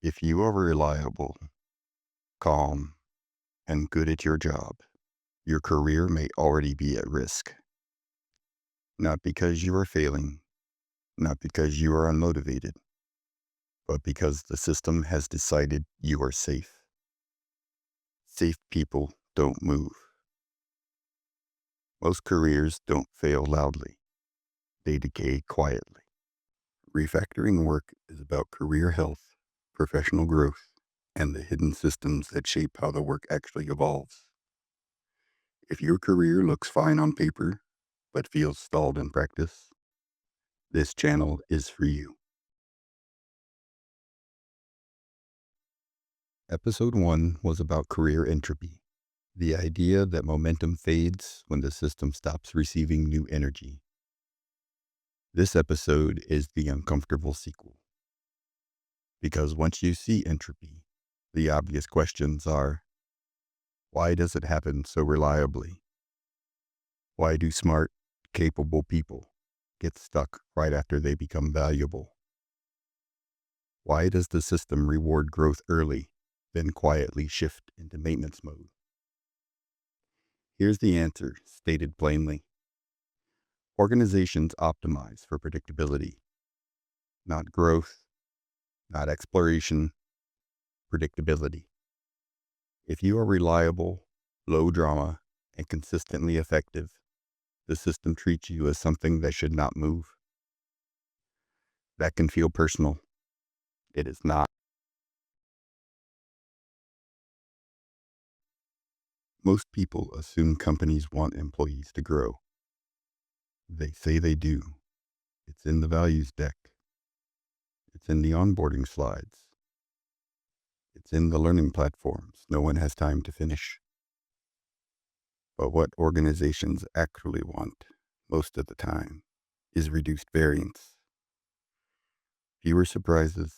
If you are reliable, calm, and good at your job, your career may already be at risk. Not because you are failing, not because you are unmotivated, but because the system has decided you are safe. Safe people don't move. Most careers don't fail loudly. They decay quietly. Refactoring work is about career health, professional growth, and the hidden systems that shape how the work actually evolves. If your career looks fine on paper, but feels stalled in practice, this channel is for you. Episode 1 was about career entropy, the idea that momentum fades when the system stops receiving new energy. This episode is the uncomfortable sequel. Because once you see entropy, the obvious questions are, why does it happen so reliably? Why do smart, capable people get stuck right after they become valuable? Why does the system reward growth early, then quietly shift into maintenance mode? Here's the answer, stated plainly. Organizations optimize for predictability, not growth, not exploration, predictability. If you are reliable, low drama, and consistently effective, the system treats you as something that should not move. That can feel personal. It is not. Most people assume companies want employees to grow. They say they do. It's in the values deck. It's in the onboarding slides. It's in the learning platforms no one has time to finish. But what organizations actually want, most of the time, is reduced variance. Fewer surprises,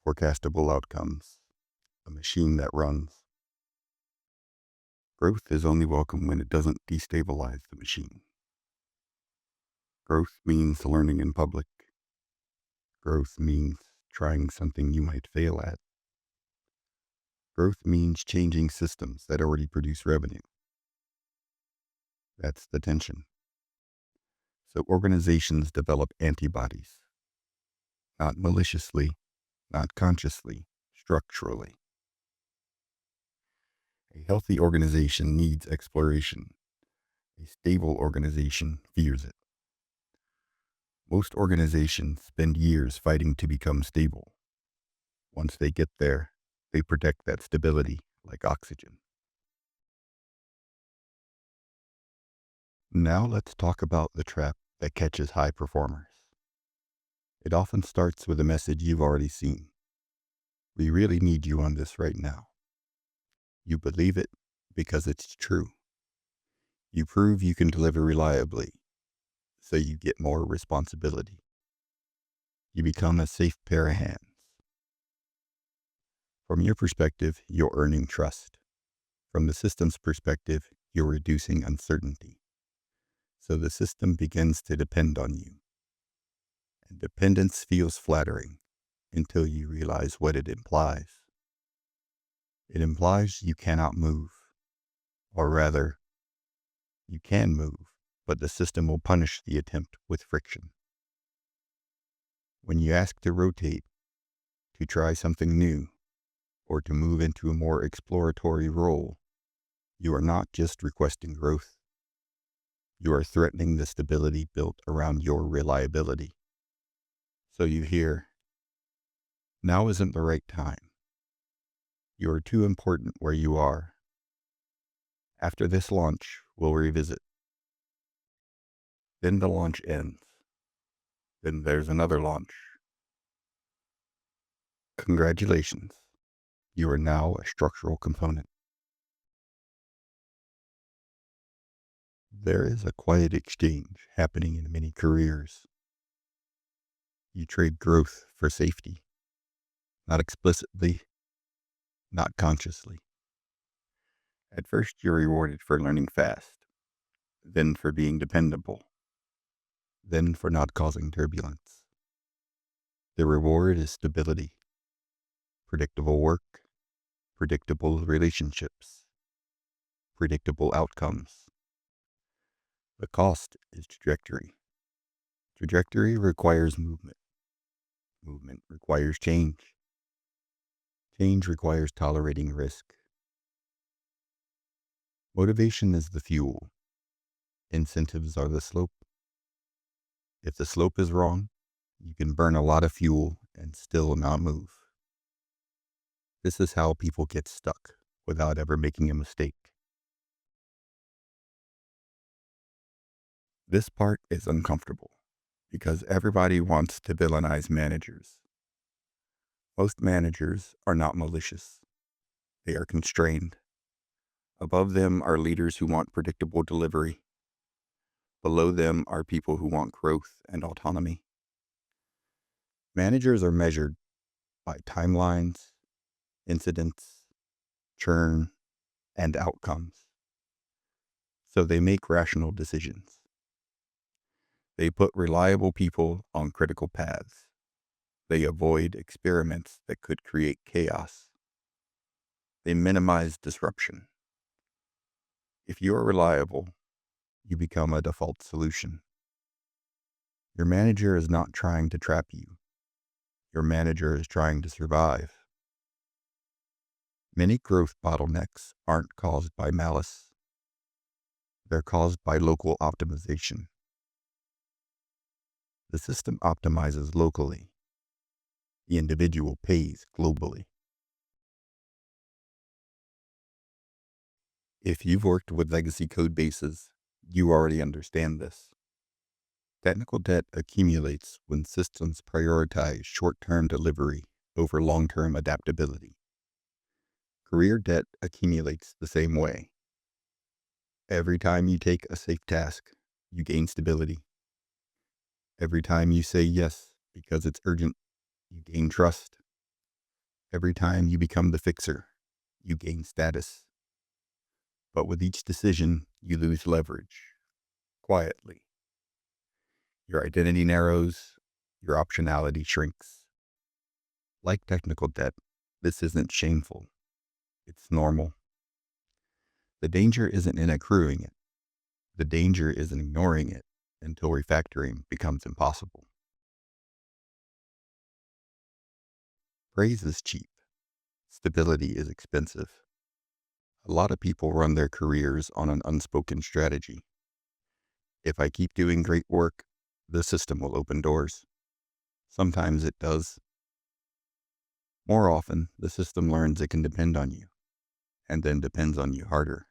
forecastable outcomes, a machine that runs. Growth is only welcome when it doesn't destabilize the machine. Growth means learning in public. Growth means trying something you might fail at. Growth means changing systems that already produce revenue. That's the tension. So organizations develop antibodies, not maliciously, not consciously, structurally. A healthy organization needs exploration. A stable organization fears it. Most organizations spend years fighting to become stable. Once they get there, they protect that stability like oxygen. Now let's talk about the trap that catches high performers. It often starts with a message you've already seen. We really need you on this right now. You believe it because it's true. You prove you can deliver reliably, so you get more responsibility. You become a safe pair of hands. From your perspective, you're earning trust. From the system's perspective, you're reducing uncertainty. So the system begins to depend on you. And dependence feels flattering until you realize what it implies. It implies you cannot move, or rather, you can move, but the system will punish the attempt with friction. When you ask to rotate, to try something new, or to move into a more exploratory role, you are not just requesting growth. You are threatening the stability built around your reliability. So you hear, now isn't the right time. You are too important where you are. After this launch, we'll revisit. Then the launch ends. Then there's another launch. Congratulations. You are now a structural component. There is a quiet exchange happening in many careers. You trade growth for safety. Not explicitly, not consciously. At first, you're rewarded for learning fast, then for being dependable, then for not causing turbulence. The reward is stability, predictable work, predictable relationships, predictable outcomes. The cost is trajectory. Trajectory requires movement. Movement requires change. Change requires tolerating risk. Motivation is the fuel. Incentives are the slope. If the slope is wrong, you can burn a lot of fuel and still not move. This is how people get stuck without ever making a mistake. This part is uncomfortable because everybody wants to villainize managers. Most managers are not malicious. They are constrained. Above them are leaders who want predictable delivery. Below them are people who want growth and autonomy. Managers are measured by timelines, incidents, churn, and outcomes. So they make rational decisions. They put reliable people on critical paths. They avoid experiments that could create chaos. They minimize disruption. If you are reliable, you become a default solution. Your manager is not trying to trap you. Your manager is trying to survive. Many growth bottlenecks aren't caused by malice. They're caused by local optimization. The system optimizes locally. The individual pays globally. If you've worked with legacy code bases, you already understand this. Technical debt accumulates when systems prioritize short-term delivery over long-term adaptability. Career debt accumulates the same way. Every time you take a safe task, you gain stability. Every time you say yes because it's urgent, you gain trust. Every time you become the fixer, you gain status. But with each decision, you lose leverage, quietly. Your identity narrows, your optionality shrinks. Like technical debt, this isn't shameful. It's normal. The danger isn't in accruing it. The danger is in ignoring it until refactoring becomes impossible. Praise is cheap. Stability is expensive. A lot of people run their careers on an unspoken strategy. If I keep doing great work, the system will open doors. Sometimes it does. More often, the system learns it can depend on you, and then depends on you harder.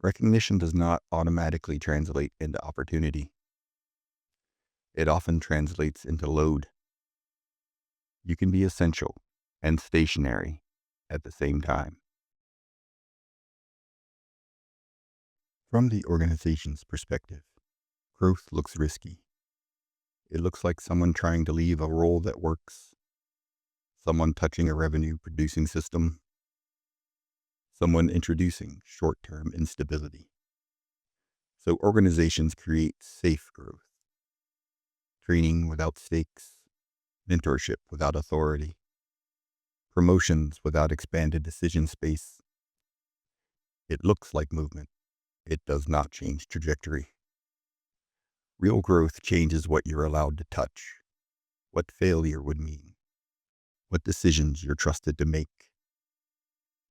Recognition does not automatically translate into opportunity. It often translates into load. You can be essential and stationary at the same time. From the organization's perspective, growth looks risky. It looks like someone trying to leave a role that works, someone touching a revenue-producing system, someone introducing short-term instability. So organizations create safe growth, training without stakes, mentorship without authority, promotions without expanded decision space. It looks like movement. It does not change trajectory. Real growth changes what you're allowed to touch, what failure would mean, what decisions you're trusted to make.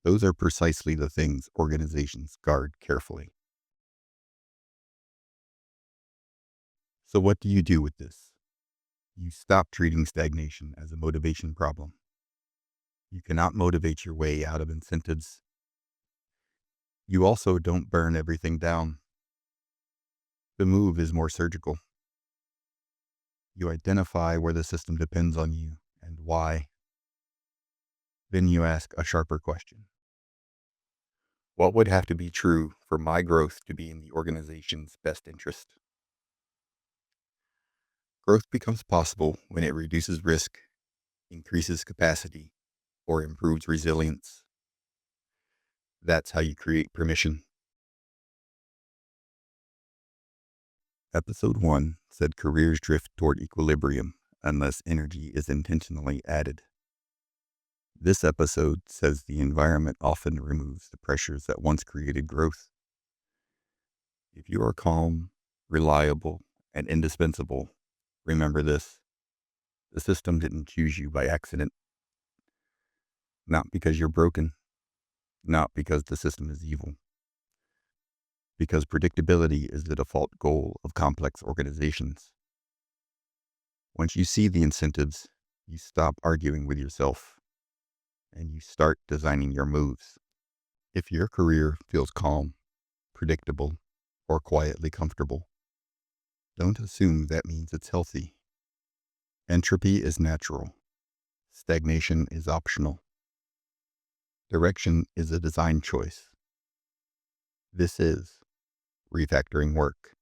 Those are precisely the things organizations guard carefully. So what do you do with this? You stop treating stagnation as a motivation problem. You cannot motivate your way out of incentives. You also don't burn everything down. The move is more surgical. You identify where the system depends on you and why. Then you ask a sharper question. What would have to be true for my growth to be in the organization's best interest? Growth becomes possible when it reduces risk, increases capacity, or improves resilience. That's how you create permission. Episode 1 said careers drift toward equilibrium unless energy is intentionally added. This episode says the environment often removes the pressures that once created growth. If you are calm, reliable, and indispensable, remember this: the system didn't choose you by accident. Not because you're broken, not because the system is evil, because predictability is the default goal of complex organizations. Once you see the incentives, you stop arguing with yourself and you start designing your moves. If your career feels calm, predictable, or quietly comfortable, don't assume that means it's healthy. Entropy is natural. Stagnation is optional. Direction is a design choice. This is Refactoring Work.